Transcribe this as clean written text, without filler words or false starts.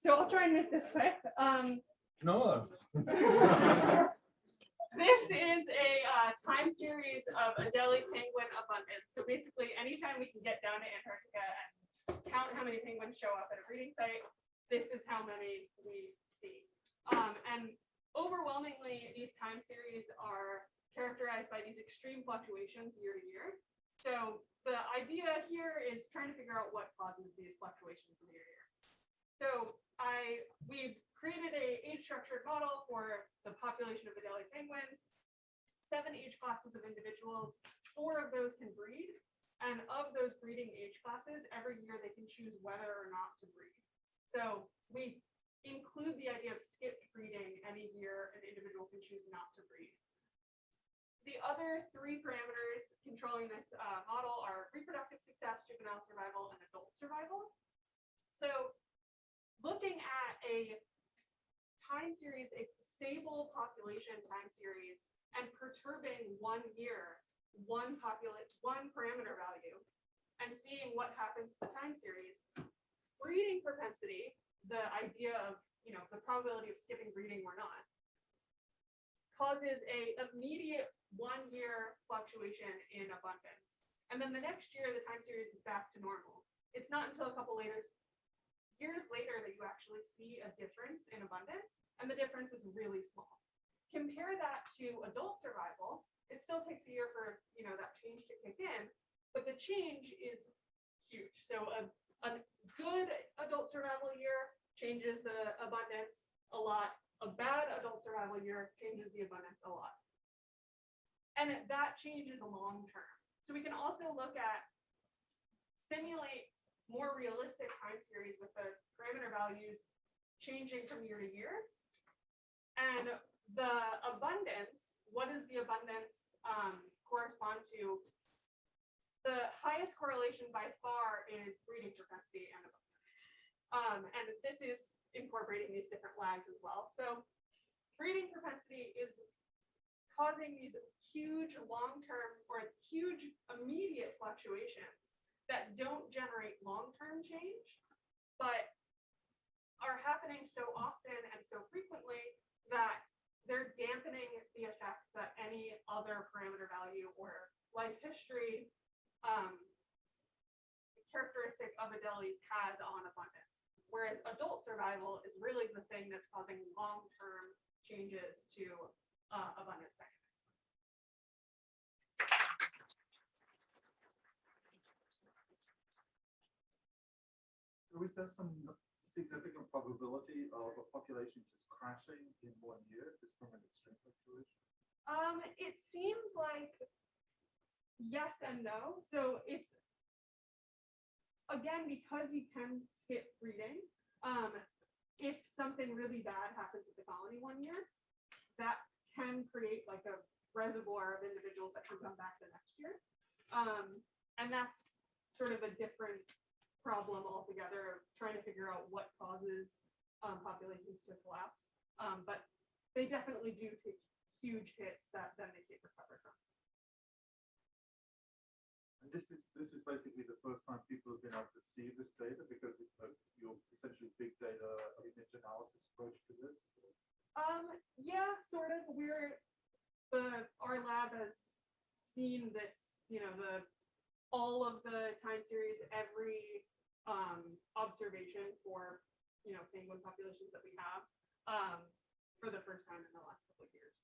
So I'll try and make this quick. No. This is a time series of Adelie penguin abundance. So basically, anytime we can get down to Antarctica and count how many penguins show up at a breeding site, this is how many we see. And overwhelmingly, these time series are characterized by these extreme fluctuations year to year. So the idea here is trying to figure out what causes these fluctuations from year to year. So we've created a age-structured model for the population of Adelie penguins, 7 age classes of individuals, 4 of those can breed. And of those breeding age classes, every year they can choose whether or not to breed. So we include the idea of skipped breeding any year an individual can choose not to breed. The other 3 parameters controlling this model are reproductive success, juvenile survival, and adult survival. So looking at a time series, a stable population time series, and perturbing 1 year, one parameter value, and seeing what happens to the time series, breeding propensity, the idea of, the probability of skipping breeding or not, causes a immediate 1 year fluctuation in abundance. And then the next year, the time series is back to normal. It's not until a couple years later that you actually see a difference in abundance, and the difference is really small. Compare that to adult survival. It still takes a year for that change to kick in, but the change is huge. So a good adult survival year changes the abundance a lot. A bad adult survival year changes the abundance a lot. And that change is long term. So we can also look at simulate more realistic time series with the parameter values changing from year to year. And the abundance, what does the abundance correspond to? The highest correlation by far is breeding propensity and abundance. And this is incorporating these different lags as well. So breeding propensity is causing these huge long-term or huge immediate fluctuations that don't generate long-term change, but are happening so often and so frequently that they're dampening the effect that any other parameter value or life history characteristic of Adelie's has on abundance. Whereas adult survival is really the thing that's causing long-term changes to abundance dynamics. So is there some significant probability of a population just crashing in 1 year, just from an extreme fluctuation? It seems like yes and no. So it's, again, because you can skip breeding, if something really bad happens at the colony 1 year, that can create like a reservoir of individuals that can come back the next year. And that's sort of a different problem altogether, of trying to figure out what causes populations to collapse. But they definitely do take huge hits that then they can't recover from. And this is basically the first time people have been able to see this data because of your essentially big data image analysis approach to this. Yeah, sort of. Our lab has seen this, all of the time series, every observation for penguin populations that we have for the first time in the last couple of years.